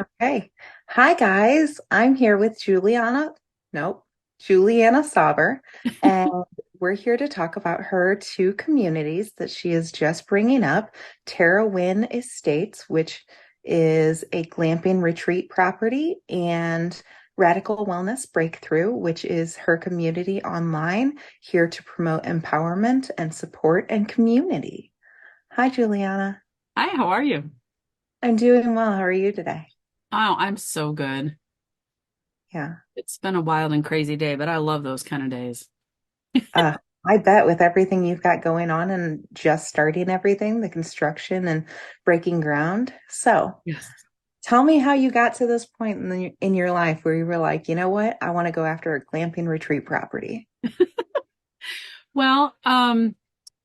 Okay. Hi, guys. I'm here with Juliana Sauber, and we're here to talk about her two communities that she is just bringing up, Terrawen Estates, which is a glamping retreat property, and Radical Wellness Breakthrough, which is her community online here to promote empowerment and support and community. Hi, Juliana. Hi, how are you? I'm doing well. How are you today? Oh, I'm so good. Yeah. It's been a wild and crazy day, but I love those kind of days. Uh, I bet with everything you've got going on and just starting everything, the construction and breaking ground. So Yes. tell me how you got to this point in your life where you were like, you know what? I want to go after a glamping retreat property. Well,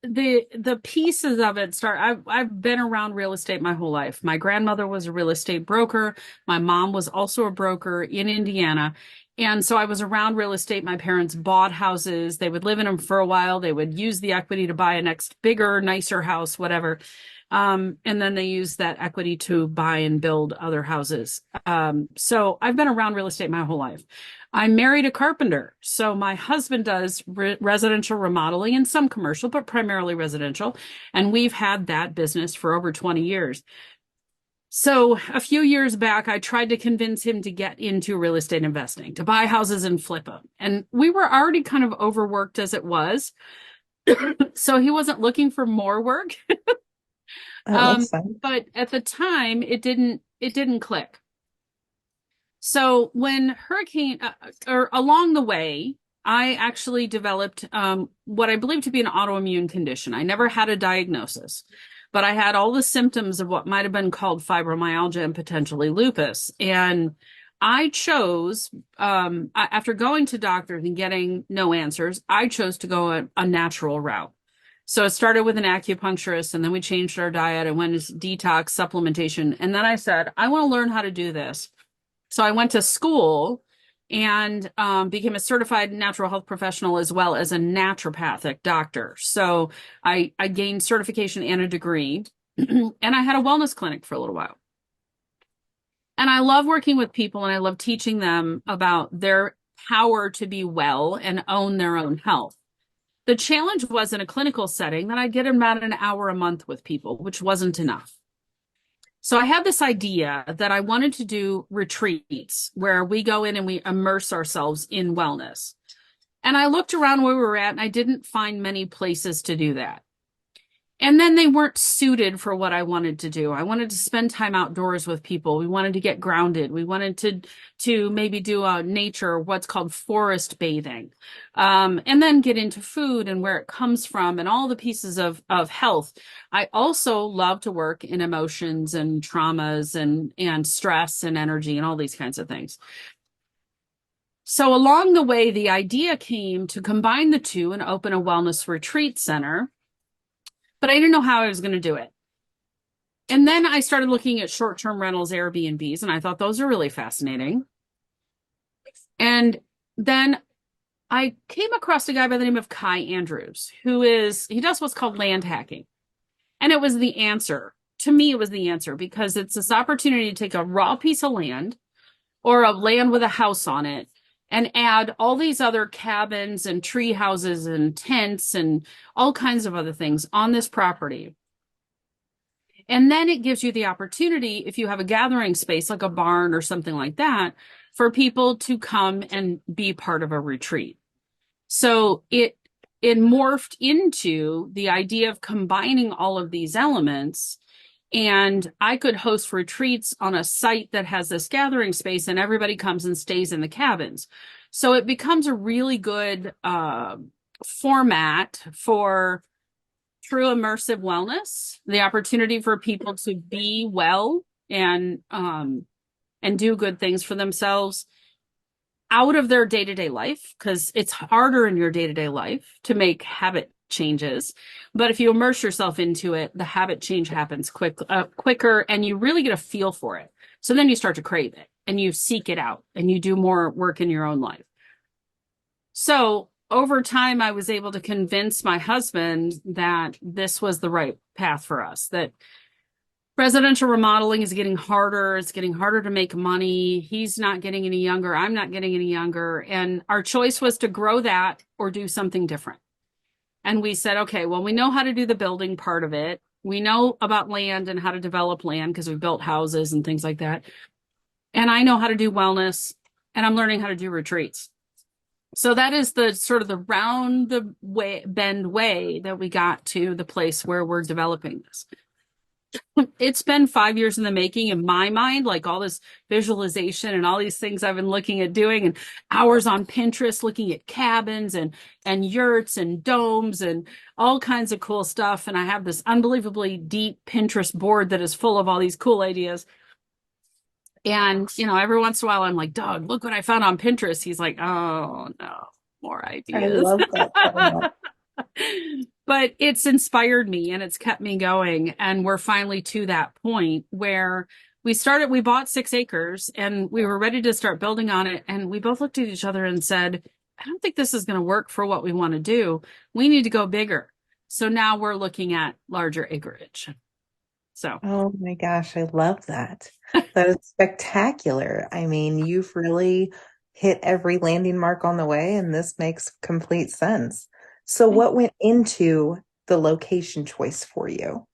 the pieces of it start. I've been around real estate my whole life. My grandmother was a real estate broker. My mom was also a broker in Indiana. And so I was around real estate. My parents bought houses. They would live in them for a while. They would use the equity to buy a next bigger, nicer house, whatever. And then they use that equity to buy and build other houses. So I've been around real estate my whole life. I married a carpenter. So my husband does residential remodeling and some commercial, but primarily residential. And we've had that business for over 20 years. So a few years back, I tried to convince him to get into real estate investing, to buy houses and flip them. And we were already kind of overworked as it was. So he wasn't looking for more work. That makes sense. But at the time, it didn't click. So when hurricane or along the way, I actually developed what I believe to be an autoimmune condition. I never had a diagnosis, but I had all the symptoms of what might have been called fibromyalgia and potentially lupus. And I chose, after going to doctors and getting no answers, I chose to go a natural route. So it started with an acupuncturist, and then we changed our diet and went into detox supplementation. And then I said, I want to learn how to do this. So I went to school and became a certified natural health professional as well as a naturopathic doctor. So I gained certification and a degree, and I had a wellness clinic for a little while. And I love working with people and I love teaching them about their power to be well and own their own health. The challenge was in a clinical setting that I'd get about an hour a month with people, which wasn't enough. So I had this idea that I wanted to do retreats where we go in and we immerse ourselves in wellness. And I looked around where we were at and I didn't find many places to do that. And then they weren't suited for what I wanted to do. I wanted to spend time outdoors with people. We wanted to get grounded. We wanted to maybe do a nature, what's called forest bathing, and then get into food and where it comes from and all the pieces of health. I also love to work in emotions and traumas and stress and energy and all these kinds of things. So along the way, the idea came to combine the two and open a wellness retreat center, but I didn't know how I was going to do it. And then I started looking at short-term rentals, Airbnbs, and I thought those are really fascinating. And then I came across a guy by the name of Kai Andrews, he does what's called land hacking. And it was the answer. To me, it was the answer because it's this opportunity to take a raw piece of land or a land with a house on it and add all these other cabins and tree houses and tents and all kinds of other things on this property. And then it gives you the opportunity, if you have a gathering space like a barn or something like that, for people to come and be part of a retreat. So it morphed into the idea of combining all of these elements. And I could host retreats on a site that has this gathering space, and everybody comes and stays in the cabins. So it becomes a really good format for true immersive wellness, the opportunity for people to be well and do good things for themselves out of their day-to-day life, because it's harder in your day-to-day life to make habit changes. But if you immerse yourself into it, the habit change happens quicker, and you really get a feel for it. So then you start to crave it and you seek it out and you do more work in your own life. So over time, I was able to convince my husband that this was the right path for us, that Residential remodeling is getting harder. It's getting harder to make money. He's not getting any younger. I'm not getting any younger. And our choice was to grow that or do something different. And we said, okay, well, we know how to do the building part of it. We know about land and how to develop land because we built houses and things like that. And I know how to do wellness, and I'm learning how to do retreats. So that is the sort of the round the way bend way that we got to the place where we're developing this. It's been 5 years in the making in my mind, like all this visualization and all these things I've been looking at doing, and hours on Pinterest looking at cabins and yurts and domes and all kinds of cool stuff. And I have this unbelievably deep Pinterest board that is full of all these cool ideas. And, every once in a while I'm like, Doug, look what I found on Pinterest. He's like, oh no, more I ideas. love that so much. But it's inspired me and it's kept me going. And we're finally to that point where we bought 6 acres and we were ready to start building on it. And we both looked at each other and said, I don't think this is going to work for what we want to do. We need to go bigger. So now we're looking at larger acreage. So, Oh my gosh, I love that. That is spectacular. I mean, you've really hit every landing mark on the way, and this makes complete sense. So, what went into the location choice for you?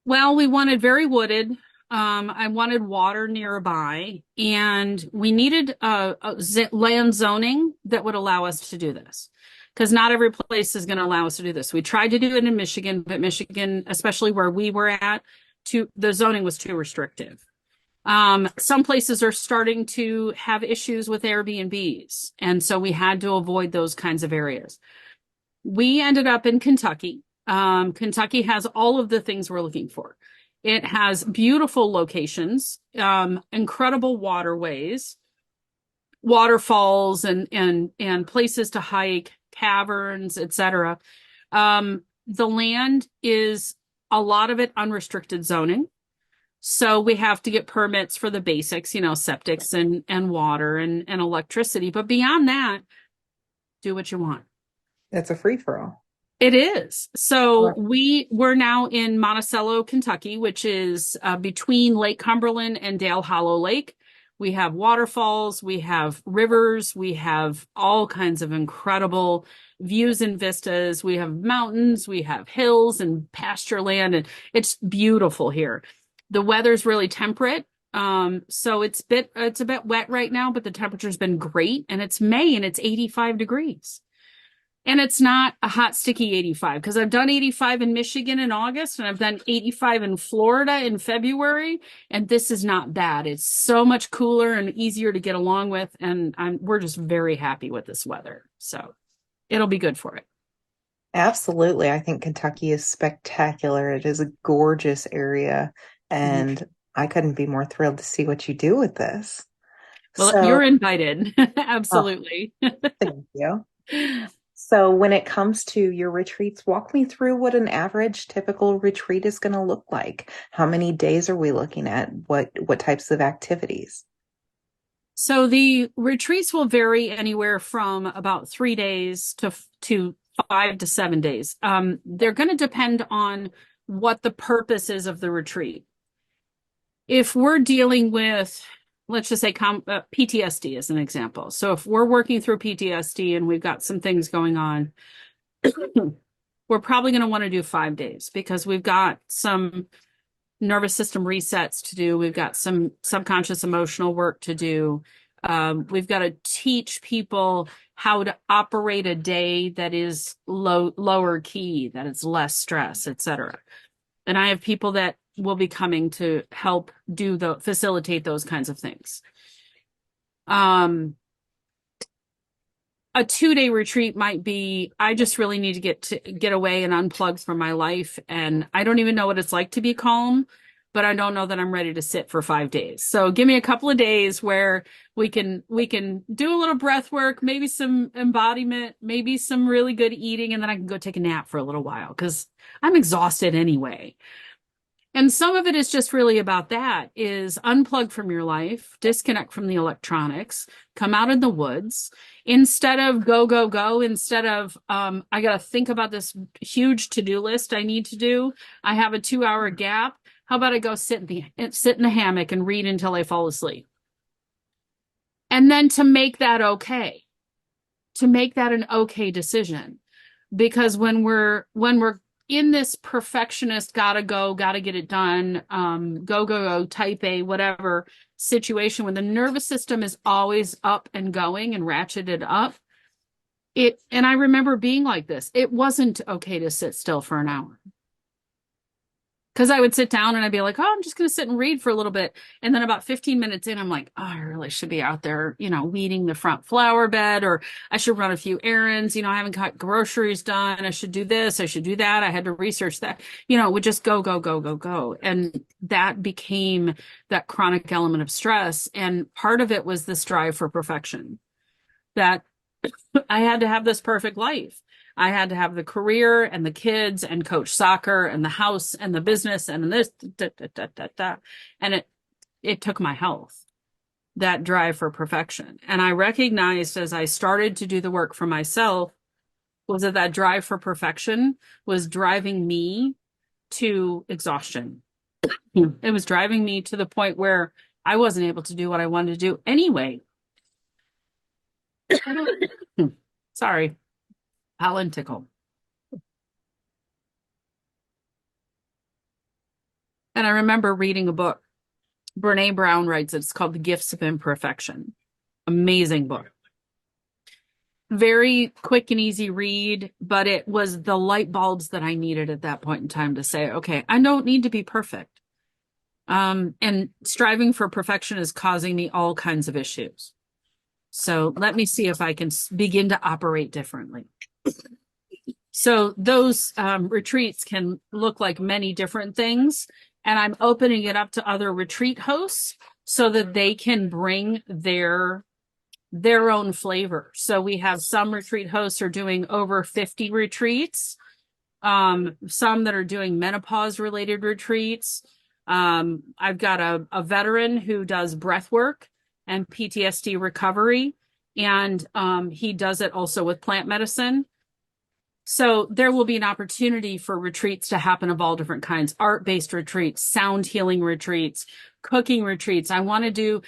well, we wanted very wooded. I wanted water nearby, and we needed land zoning that would allow us to do this. Because not every place is going to allow us to do this. We tried to do it in Michigan, but Michigan, especially where we were at, the zoning was too restrictive. Some places are starting to have issues with Airbnbs, and so we had to avoid those kinds of areas. We ended up in Kentucky. Kentucky has all of the things we're looking for. It has beautiful locations, incredible waterways, waterfalls, and places to hike, caverns, etc. The land is a lot of it unrestricted zoning. So we have to get permits for the basics, septics and water and electricity. But beyond that, do what you want. It's a free for all. It is. So we're now in Monticello, Kentucky, which is between Lake Cumberland and Dale Hollow Lake. We have waterfalls, we have rivers, we have all kinds of incredible views and vistas. We have mountains, we have hills and pasture land, and it's beautiful here. The weather's really temperate. So it's a bit wet right now, but the temperature's been great, and it's May and it's 85 degrees. And it's not a hot, sticky 85 because I've done 85 in Michigan in August and I've done 85 in Florida in February. And this is not bad. It's so much cooler and easier to get along with. And we're just very happy with this weather. So it'll be good for it. Absolutely. I think Kentucky is spectacular. It is a gorgeous area, Mhm. and I couldn't be more thrilled to see what you do with this. Well, So, you're invited. oh, Absolutely. thank you. So, when it comes to your retreats, walk me through what an average typical retreat is going to look like. How many days are we looking at? What types of activities? So the retreats will vary anywhere from about 3 days to 5 to 7 days. They're going to depend on what the purpose is of the retreat. If we're dealing with, let's just say PTSD as an example. So if we're working through PTSD and we've got some things going on, we're probably going to want to do 5 days because we've got some nervous system resets to do. We've got some subconscious emotional work to do. We've got to teach people how to operate a day that is lower key, that it's less stress, etc. And I have people that will be coming to help facilitate those kinds of things. A 2-day retreat might be, I just really need to get away and unplug from my life. And I don't even know what it's like to be calm, but I don't know that I'm ready to sit for 5 days. So give me a couple of days where we can do a little breath work, maybe some embodiment, maybe some really good eating, and then I can go take a nap for a little while because I'm exhausted anyway. And some of it is just really about that, is unplug from your life, disconnect from the electronics, come out in the woods. Instead of go, go, go, instead of, I got to think about this huge to-do list I need to do. I have a 2-hour gap. How about I go sit in the hammock and read until I fall asleep? And then to make that okay, to make that an okay decision. Because when we're in this perfectionist, gotta get it done, go, type A, whatever situation, when the nervous system is always up and going and ratcheted up, and I remember being like this, it wasn't okay to sit still for an hour. Because I would sit down and I'd be like, oh, I'm just going to sit and read for a little bit. And then about 15 minutes in, I'm like, oh, I really should be out there, weeding the front flower bed, or I should run a few errands. I haven't got groceries done. I should do this. I should do that. I had to research that. It would just go, go, go, go, go. And that became that chronic element of stress. And part of it was this drive for perfection, that I had to have this perfect life. I had to have the career and the kids and coach soccer and the house and the business and this, da, da, da, da, da. And it took my health, that drive for perfection. And I recognized as I started to do the work for myself was that drive for perfection was driving me to exhaustion. It was driving me to the point where I wasn't able to do what I wanted to do anyway. Sorry. Pollen tickle. And I remember reading a book. Brene Brown writes it. It's called The Gifts of Imperfection. Amazing book. Very quick and easy read, but it was the light bulbs that I needed at that point in time to say, okay, I don't need to be perfect. And striving for perfection is causing me all kinds of issues. So let me see if I can begin to operate differently. So those retreats can look like many different things, and I'm opening it up to other retreat hosts so that they can bring their own flavor. So we have some retreat hosts are doing over 50 retreats, some that are doing menopause related retreats. I've got a veteran who does breath work and PTSD recovery, and he does it also with plant medicine. So there will be an opportunity for retreats to happen of all different kinds, art-based retreats, sound healing retreats, cooking retreats. I want to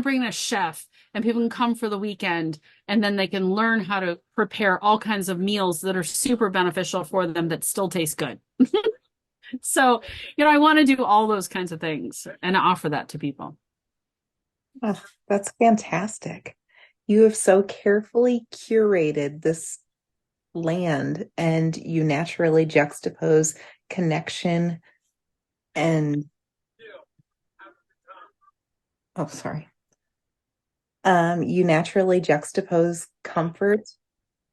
bring in a chef and people can come for the weekend and then they can learn how to prepare all kinds of meals that are super beneficial for them that still taste good. So, I want to do all those kinds of things and offer that to people. Oh, that's fantastic. You have so carefully curated this land and you naturally juxtapose connection and oh sorry you naturally juxtapose comfort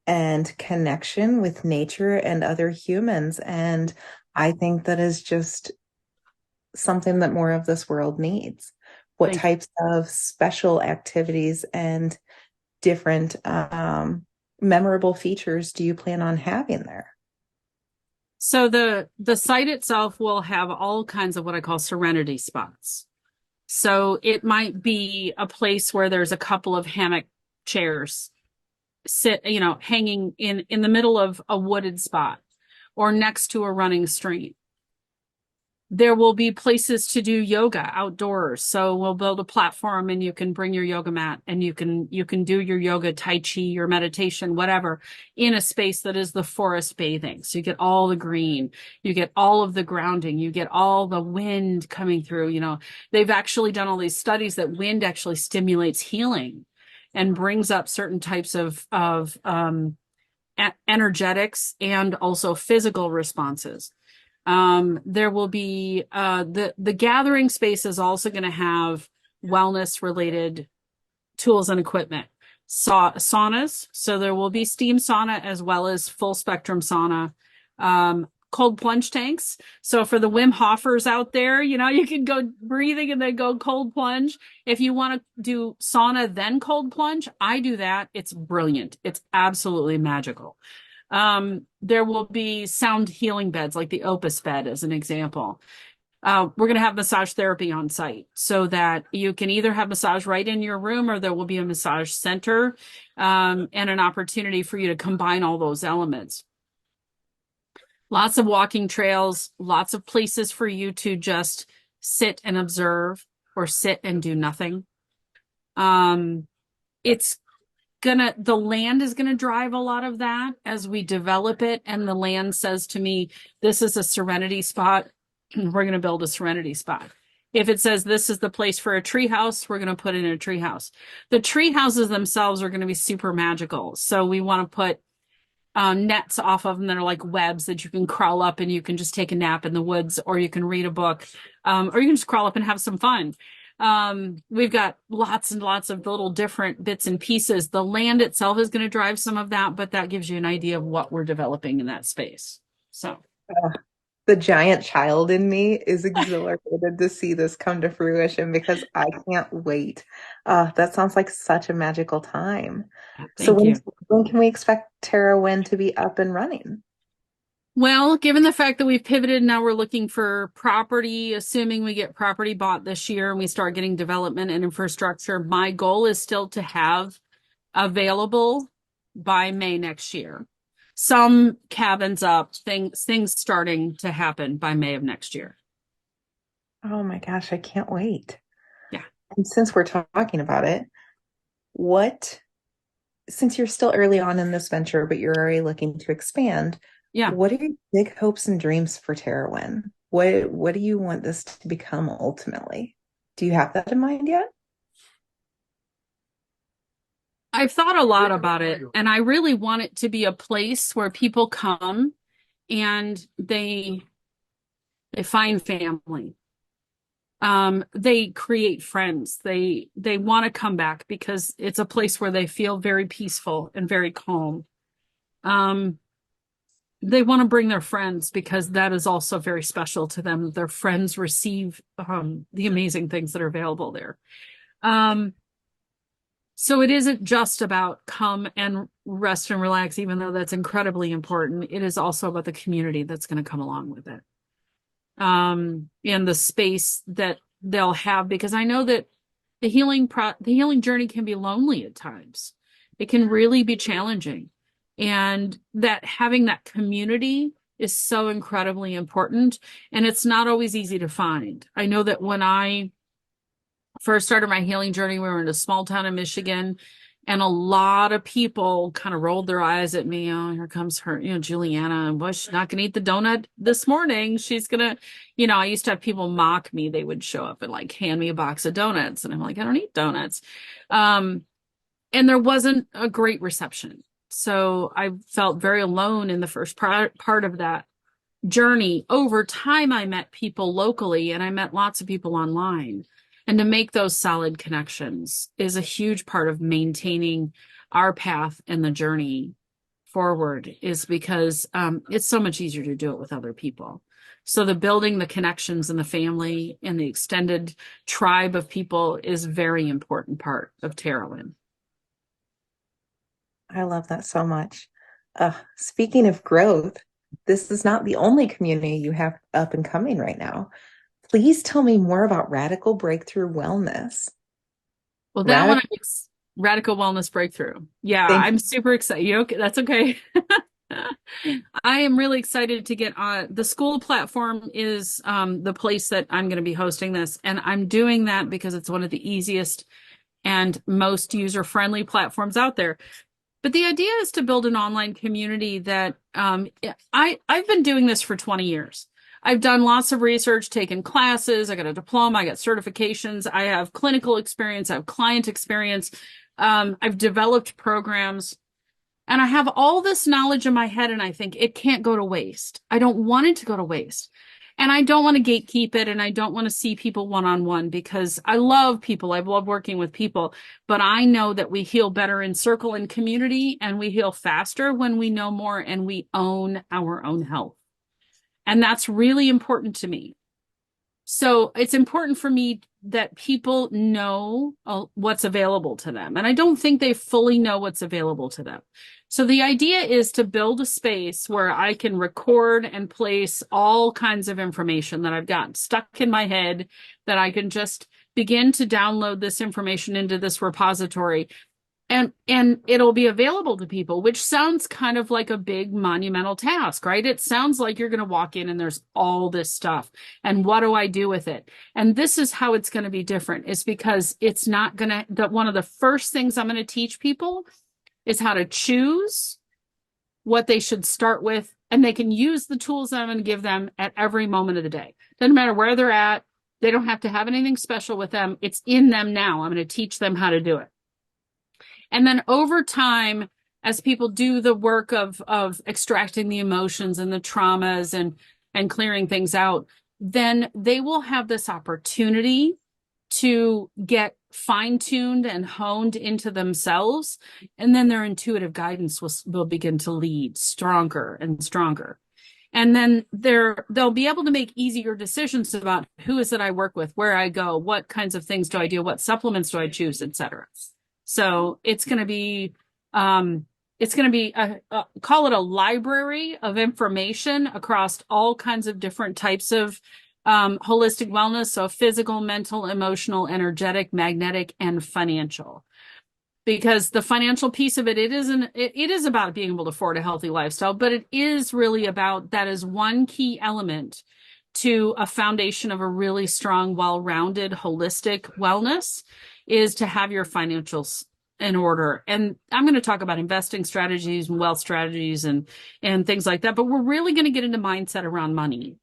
and connection with nature and other humans, and I think that is just something that more of this world needs. What Thank you. types of special activities and different memorable features do you plan on having there? So the site itself will have all kinds of what I call serenity spots. So it might be a place where there's a couple of hammock chairs hanging in the middle of a wooded spot or next to a running stream. There will be places to do yoga outdoors. So we'll build a platform and you can bring your yoga mat and you can do your yoga, tai chi, your meditation, whatever, in a space that is the forest bathing. So you get all the green, you get all of the grounding, you get all the wind coming through. They've actually done all these studies that wind actually stimulates healing and brings up certain types of energetics and also physical responses. There will be the gathering space is also going to have wellness related tools and equipment. Saunas, so there will be steam sauna as well as full spectrum sauna. Cold plunge tanks. So for the Wim Hofers out there, you can go breathing and then go cold plunge. If you want to do sauna, then cold plunge, I do that. It's brilliant. It's absolutely magical. There will be sound healing beds, like the Opus bed as an example. We're going to have massage therapy on site so that you can either have massage right in your room or there will be a massage center, and an opportunity for you to combine all those elements. Lots of walking trails, lots of places for you to just sit and observe or sit and do nothing. Um, it's the land is gonna drive a lot of that as we develop it. And the land says to me, this is a serenity spot. We're gonna build a serenity spot. If it says this is the place for a tree house, we're gonna put in a tree house. The tree houses themselves are gonna be super magical. So we want to put nets off of them that are like webs that you can crawl up and you can just take a nap in the woods, or you can read a book, or you can just crawl up and have some fun. We've got lots and lots of little different bits and pieces. The land itself is going to drive some of that, but that gives you an idea of what we're developing in that space. So, The giant child in me is exhilarated to see this come to fruition because I can't wait. That sounds like such a magical time. So thank you. when can we expect Terrawen to be up and running? Well, given the fact that we've pivoted, now we're looking for property, assuming we get property bought this year and we start getting development and infrastructure, my goal is still to have available by May next year. Some cabins up, things starting to happen by May of next year. Oh my gosh, I can't wait. Yeah. And since we're talking about it, what, since you're still early on in this venture, but you're already looking to expand, Yeah. what are your big hopes and dreams for Terrawen? What do you want this to become ultimately? Do you have that in mind yet? I've thought a lot about it, and I really want it to be a place where people come and they find family. They create friends. They want to come back because it's a place where they feel very peaceful and very calm. Um, they want to bring their friends because that is also very special to them. Their friends receive the amazing things that are available there. Um, so it isn't just about come and rest and relax, even though that's incredibly important. It is also about the community that's going to come along with it. And the space that they'll have, because I know that the healing journey can be lonely at times. It can really be challenging. And that having that community is so incredibly important. And it's not always easy to find. I know that when I first started my healing journey, we were in a small town in Michigan, and a lot of people kind of rolled their eyes at me. Oh, here comes her, Juliana. Well, she's not going to eat the donut this morning. She's going to, I used to have people mock me. They would show up and like hand me a box of donuts. And I'm like, I don't eat donuts. And there wasn't a great reception. So I felt very alone in the first part of that journey. Over time, I met people locally and I met lots of people online. And to make those solid connections is a huge part of maintaining our path and the journey forward, is because it's so much easier to do it with other people. So the building the connections and the family and the extended tribe of people is a very important part of Terrawen. I love that so much. Speaking of growth, this is not the only community you have up and coming right now. Please tell me more about Radical Breakthrough Wellness. Well, that one, Radical, Radical Wellness Breakthrough. Yeah, thank I'm super excited. You okay? That's okay. I am really excited to get on. The Skool platform is the place that I'm going to be hosting this. And I'm doing that because it's one of the easiest and most user-friendly platforms out there. But the idea is to build an online community that I've been doing this for 20 years. I've done lots of research, taken classes, I got a diploma, I got certifications, I have clinical experience, I have client experience, I've developed programs, and I have all this knowledge in my head, and I think it can't go to waste. I don't want it to go to waste. And I don't want to gatekeep it, and I don't want to see people one-on-one, because I love people. I love working with people, but I know that we heal better in circle and community, and we heal faster when we know more and we own our own health. And that's really important to me. So it's important for me that people know what's available to them. And I don't think they fully know what's available to them. So the idea is to build a space where I can record and place all kinds of information that I've got stuck in my head, that I can just begin to download this information into this repository. and it'll be available to people, which sounds kind of like a big monumental task, right? It sounds like you're going to walk in and there's all this stuff. And what do I do with it? And this is how it's going to be different. Is because it's not going to, that one of the first things I'm going to teach people is how to choose what they should start with. And they can use the tools that I'm going to give them at every moment of the day. Doesn't matter where they're at. They don't have to have anything special with them. It's in them now. I'm going to teach them how to do it. And then over time, as people do the work of extracting the emotions and the traumas and clearing things out, then they will have this opportunity to get fine-tuned and honed into themselves. And then their intuitive guidance will begin to lead stronger and stronger. And then they'll be able to make easier decisions about who is it I work with, where I go, what kinds of things do I do, what supplements do I choose, et cetera. So it's going to be call it a library of information across all kinds of different types of holistic wellness. So physical, mental, emotional, energetic, magnetic, and financial. Because the financial piece of it, it is about being able to afford a healthy lifestyle, but it is really about, that is one key element to a foundation of a really strong, well-rounded, holistic wellness, is to have your financials in order. And I'm going to talk about investing strategies and wealth strategies and things like that, but we're really going to get into mindset around money.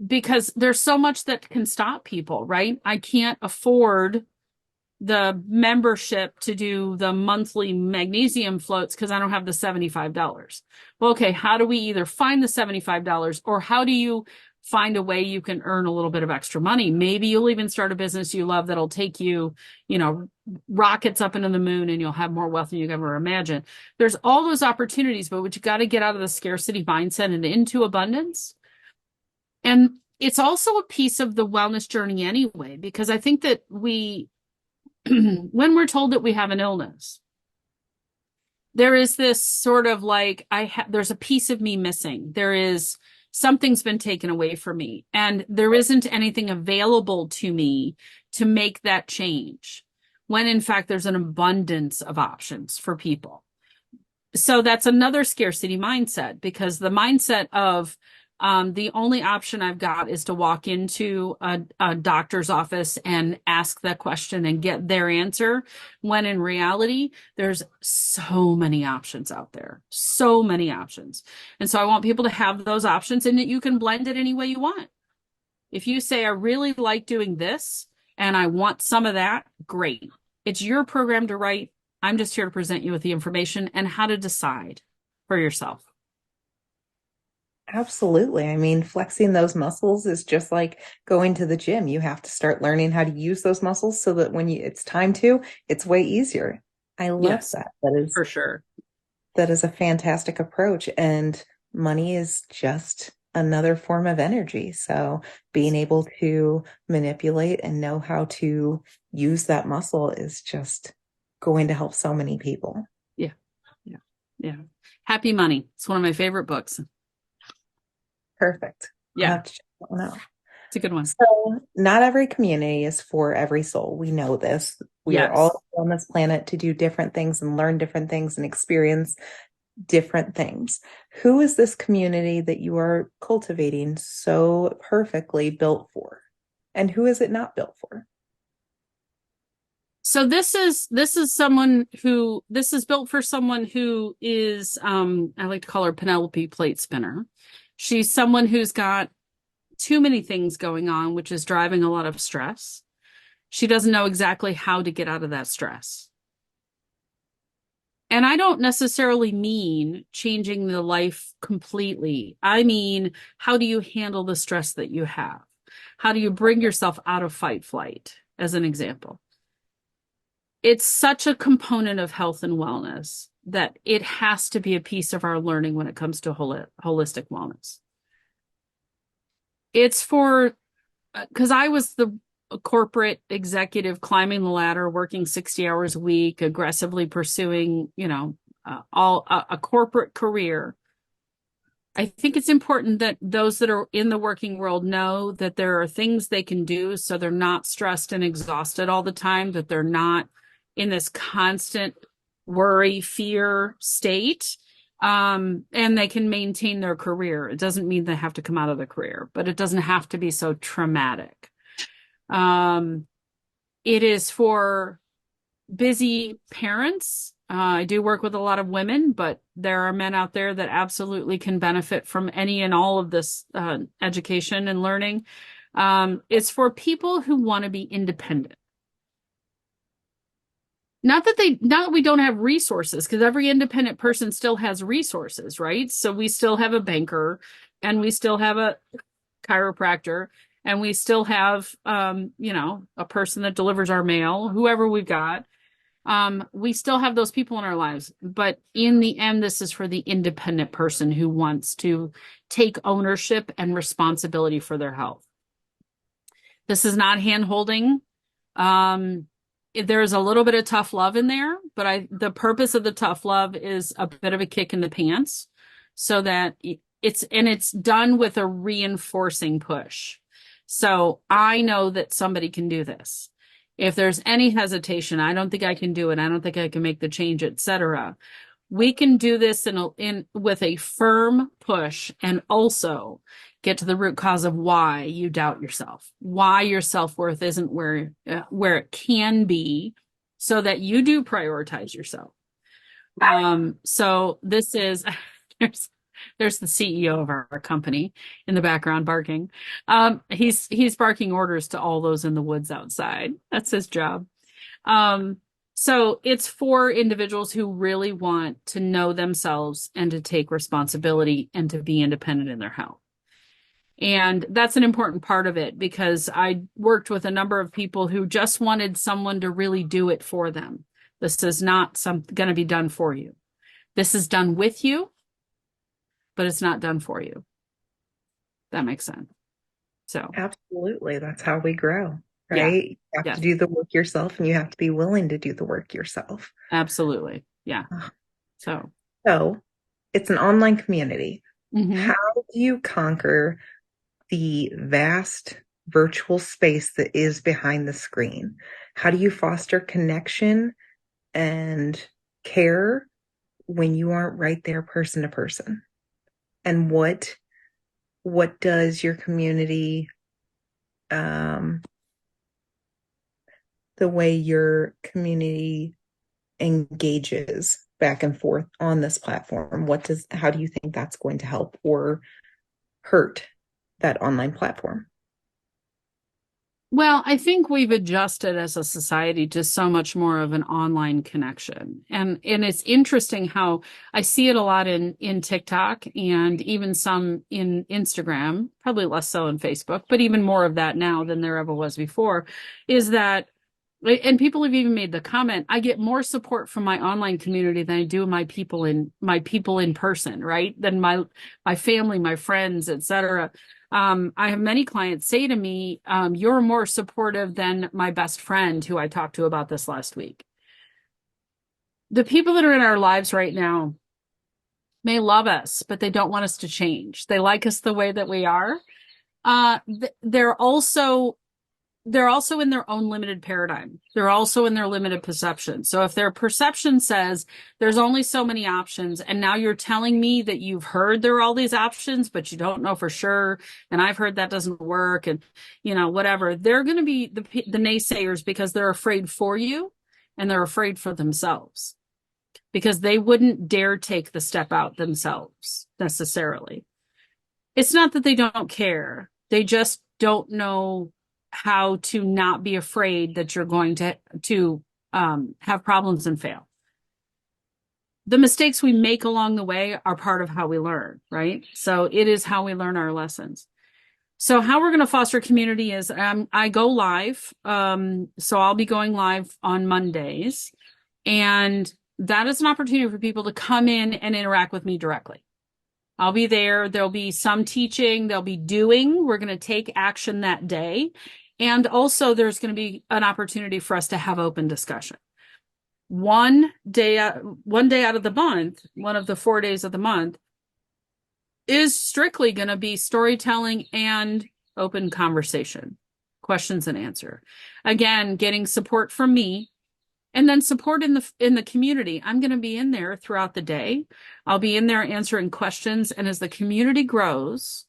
Because there's so much that can stop people, right? I can't afford the membership to do the monthly magnesium floats because I don't have the $75. Well, okay, how do we either find the $75, or how do you find a way you can earn a little bit of extra money? Maybe you'll even start a business you love that'll take you, rockets up into the moon, and you'll have more wealth than you could ever imagine. There's all those opportunities, but what you got to get out of the scarcity mindset and into abundance. And it's also a piece of the wellness journey anyway, because I think that when we're told that we have an illness, there is this sort of like, there's a piece of me missing. There is something's been taken away from me, and there isn't anything available to me to make that change, when in fact there's an abundance of options for people. So that's another scarcity mindset, because the mindset of the only option I've got is to walk into a doctor's office and ask that question and get their answer, when in reality, there's so many options out there, so many options. And so I want people to have those options, and that you can blend it any way you want. If you say, I really like doing this and I want some of that, great. It's your program to write. I'm just here to present you with the information and how to decide for yourself. Absolutely. I mean, flexing those muscles is just like going to the gym. You have to start learning how to use those muscles so that when it's time to, it's way easier. I love Yes, that. for sure. That is a fantastic approach. And money is just another form of energy. So being able to manipulate and know how to use that muscle is just going to help so many people. Yeah. Yeah. Yeah. Happy Money. It's one of my favorite books. Perfect. I'll Yeah, have to check that one out. it's a good one. So, not every community is for every soul. We know this. We are Yes. all on this planet to do different things and learn different things and experience different things. Who is this community that you are cultivating so perfectly built for? And who is it not built for? So this is built for someone who is I like to call her Penelope Plate Spinner. She's someone who's got too many things going on, which is driving a lot of stress. She doesn't know exactly how to get out of that stress. And I don't necessarily mean changing the life completely. I mean, how do you handle the stress that you have? How do you bring yourself out of fight flight, as an example? It's such a component of health and wellness that it has to be a piece of our learning when it comes to holistic wellness. It's for, because I was the corporate executive climbing the ladder, working 60 hours a week, aggressively pursuing, a corporate career. I think it's important that those that are in the working world know that there are things they can do so they're not stressed and exhausted all the time, that they're not in this constant worry, fear state. And they can maintain their career. It doesn't mean they have to come out of the career, but it doesn't have to be so traumatic. Um, it is for busy parents. I do work with a lot of women, but there are men out there that absolutely can benefit from any and all of this education and learning. It's for people who want to be independent. Not that we don't have resources, because every independent person still has resources, right? So we still have a banker, and we still have a chiropractor, and we still have, a person that delivers our mail, whoever we've got. We still have those people in our lives, but in the end, this is for the independent person who wants to take ownership and responsibility for their health. This is not hand-holding. There's a little bit of tough love in there, but the purpose of the tough love is a bit of a kick in the pants, so that it's done with a reinforcing push. So I know that somebody can do this. If there's any hesitation, I don't think I can do it, I don't think I can make the change, etc. We can do this with a firm push, and also get to the root cause of why you doubt yourself, why your self-worth isn't where it can be, so that you do prioritize yourself. So this is there's the CEO of our company in the background barking. He's barking orders to all those in the woods outside. That's his job. So it's for individuals who really want to know themselves and to take responsibility and to be independent in their health. And that's an important part of it, because I worked with a number of people who just wanted someone to really do it for them. This is not going to be done for you. This is done with you, but it's not done for you. That makes sense. So Absolutely. That's how we grow, yeah, right? You have yes, to do the work yourself, and you have to be willing to do the work yourself. absolutely. Yeah. So, So it's an online community. mhm. How do you conquer the vast virtual space that is behind the screen? How do you foster connection and care when you aren't right there person to person? And what does your community, um, the way your community engages back and forth on this platform, how do you think that's going to help or hurt that online platform? Well, I think we've adjusted as a society to so much more of an online connection. And it's interesting how I see it a lot in TikTok, and even some in Instagram, probably less so in Facebook, but even more of that now than there ever was before, is that, and people have even made the comment, I get more support from my online community than I do my people in person, right? Than my family, my friends, etc. I have many clients say to me, you're more supportive than my best friend who I talked to about this last week. The people that are in our lives right now may love us, but they don't want us to change. They like us the way that we are. They're also in their own limited paradigm. They're also in their limited perception. So if their perception says there's only so many options, and now you're telling me that you've heard there are all these options, but you don't know for sure, and I've heard that doesn't work, and whatever, they're going to be the naysayers, because they're afraid for you, and they're afraid for themselves, because they wouldn't dare take the step out themselves necessarily. It's not that they don't care. They just don't know how to not be afraid that you're going to have problems and fail. The mistakes we make along the way are part of how we learn, right? So it is how we learn our lessons. So how we're going to foster community is I go live. So I'll be going live on Mondays, and that is an opportunity for people to come in and interact with me directly. I'll be there. There'll be some teaching. There'll be doing. We're going to take action that day. And also there's going to be an opportunity for us to have open discussion. One day out of the month, one of the 4 days of the month, is strictly going to be storytelling and open conversation, questions and answer. Again, getting support from me, And then support in the community. I'm going to be in there throughout the day. I'll be in there answering questions. And as the community grows,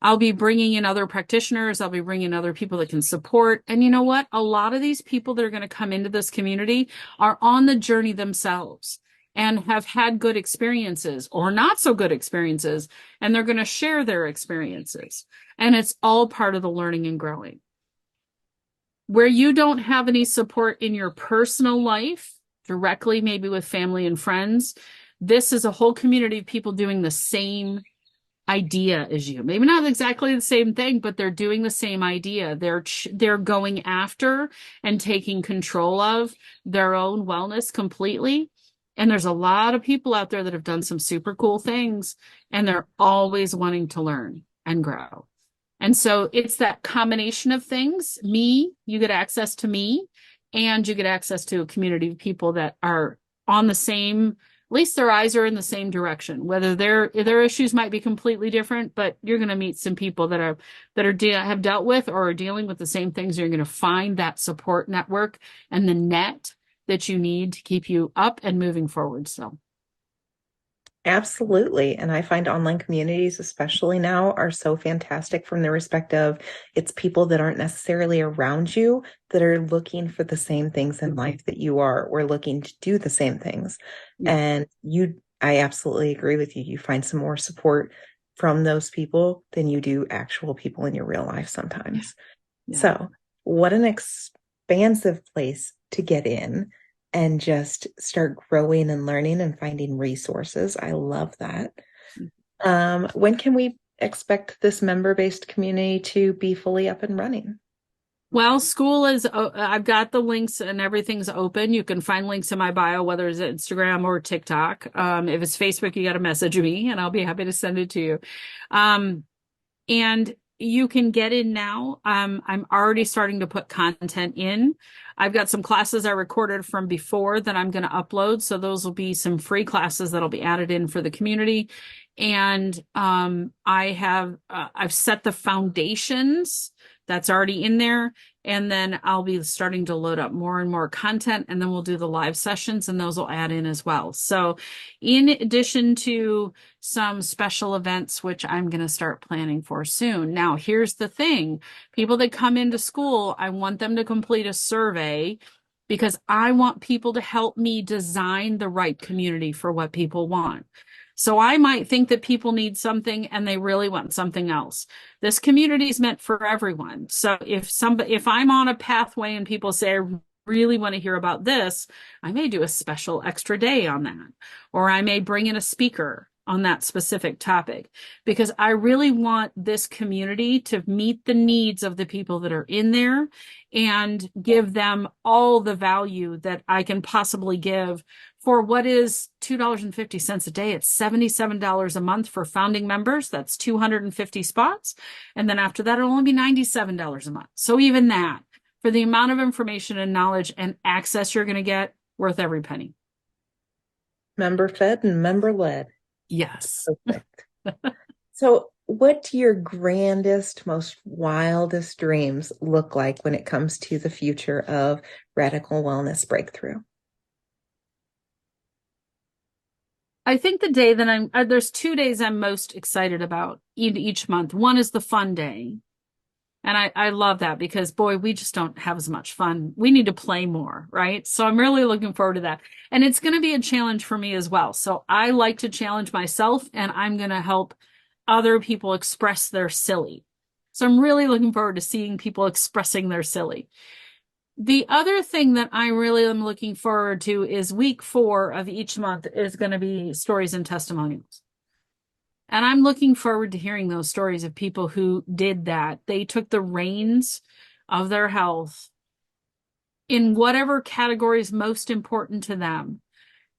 I'll be bringing in other practitioners. I'll be bringing in other people that can support. And you know what? A lot of these people that are going to come into this community are on the journey themselves and have had good experiences or not so good experiences. And they're going to share their experiences. And it's all part of the learning and growing. Where you don't have any support in your personal life, directly, maybe with family and friends, this is a whole community of people doing the same idea as you. Maybe not exactly the same thing, but they're doing the same idea. They're going after and taking control of their own wellness completely. And there's a lot of people out there that have done some super cool things, and they're always wanting to learn and grow. And so it's that combination of things. You get access to me, and you get access to a community of people that are on the same, at least their eyes are in the same direction. Whether their issues might be completely different, but you're going to meet some people have dealt with or are dealing with the same things. You're going to find that support network and the net that you need to keep you up and moving forward. So. Absolutely. And I find online communities, especially now, are so fantastic from the respect of it's people that aren't necessarily around you that are looking for the same things in life that you are, or looking to do the same things. Yeah. And I absolutely agree with you. You find some more support from those people than you do actual people in your real life sometimes. Yeah. So, what an expansive place to get in and just start growing and learning and finding resources. I love that. When can we expect this member-based community to be fully up and running? Well, Skool is, I've got the links and everything's open. You can find links in my bio, whether it's Instagram or TikTok. If it's Facebook, you got to message me and I'll be happy to send it to you. And you can get in now. I'm already starting to put content in. I've got some classes I recorded from before that I'm going to upload. So those will be some free classes that'll be added in for the community. And I've set the foundations that's already in there. And then I'll be starting to load up more and more content, and then we'll do the live sessions, and those will add in as well. So in addition to some special events, which I'm going to start planning for soon. Now, here's the thing. People that come into Skool, I want them to complete a survey because I want people to help me design the right community for what people want. So I might think that people need something and they really want something else. This community is meant for everyone. So if I'm on a pathway and people say, I really want to hear about this, I may do a special extra day on that, or I may bring in a speaker on that specific topic, because I really want this community to meet the needs of the people that are in there and give them all the value that I can possibly give for what is $2.50 a day. It's $77 a month for founding members. That's 250 spots. And then after that, it'll only be $97 a month. So even that, for the amount of information and knowledge and access you're going to get, worth every penny. Member fed and member led. Yes. Perfect. So, what do your grandest, most wildest dreams look like when it comes to the future of Radical Wellness Breakthrough? I think the day that there's 2 days I'm most excited about each month. One is the fun day. And I love that because, boy, we just don't have as much fun. We need to play more, right? So I'm really looking forward to that. And it's going to be a challenge for me as well. So I like to challenge myself, and I'm going to help other people express their silly. So I'm really looking forward to seeing people expressing their silly. The other thing that I really am looking forward to is week 4 of each month is going to be stories and testimonials. And I'm looking forward to hearing those stories of people who did that. They took the reins of their health in whatever category is most important to them.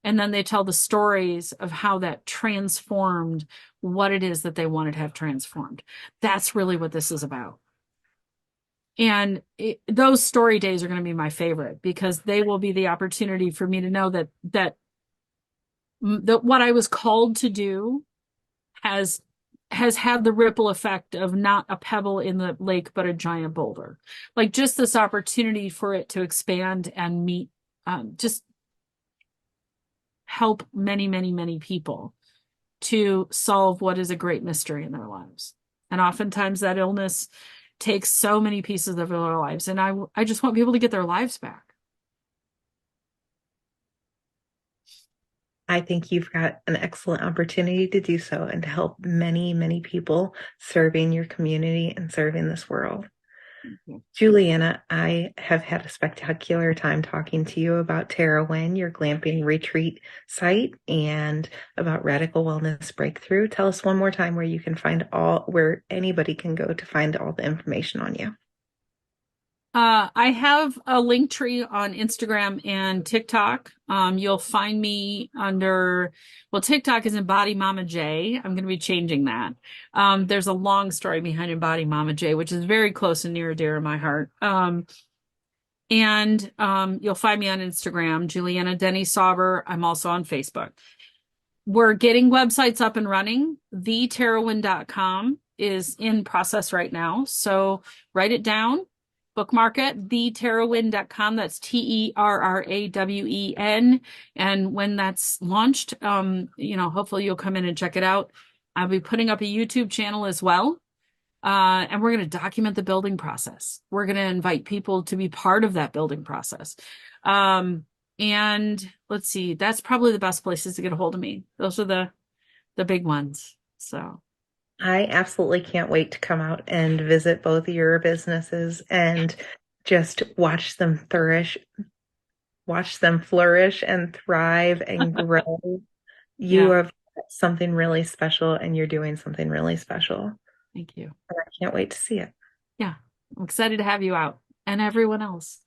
And then they tell the stories of how that transformed what it is that they wanted to have transformed. That's really what this is about. And those story days are going to be my favorite because they will be the opportunity for me to know that what I was called to do has had the ripple effect of not a pebble in the lake, but a giant boulder. Like just this opportunity for it to expand and meet just help many, many, many people to solve what is a great mystery in their lives. And oftentimes that illness takes so many pieces of their lives. And I just want people to get their lives back. I think you've got an excellent opportunity to do so and to help many, many people serving your community and serving this world. Juliana, I have had a spectacular time talking to you about Terrawen, your glamping retreat site, and about Radical Wellness Breakthrough. Tell us one more time where you can find where anybody can go to find all the information on you. I have a link tree on Instagram and TikTok. You'll find me under, well, TikTok is Embody Mama J. I'm going to be changing that. There's a long story behind Embody Mama J, which is very close and near and dear to my heart. And you'll find me on Instagram, Juliana Denny Sauber. I'm also on Facebook. We're getting websites up and running. TheTerrawen.com is in process right now. So write it down. Bookmark it, theterrawen.com. That's TerraWen. And when that's launched, hopefully you'll come in and check it out. I'll be putting up a YouTube channel as well. And we're going to document the building process. We're going to invite people to be part of that building process. And let's see, that's probably the best places to get a hold of me. Those are the big ones. So I absolutely can't wait to come out and visit both of your businesses and just watch them flourish and thrive and grow. You yeah, have something really special and you're doing something really special. thank you. And I can't wait to see it. Yeah, I'm excited to have you out and everyone else.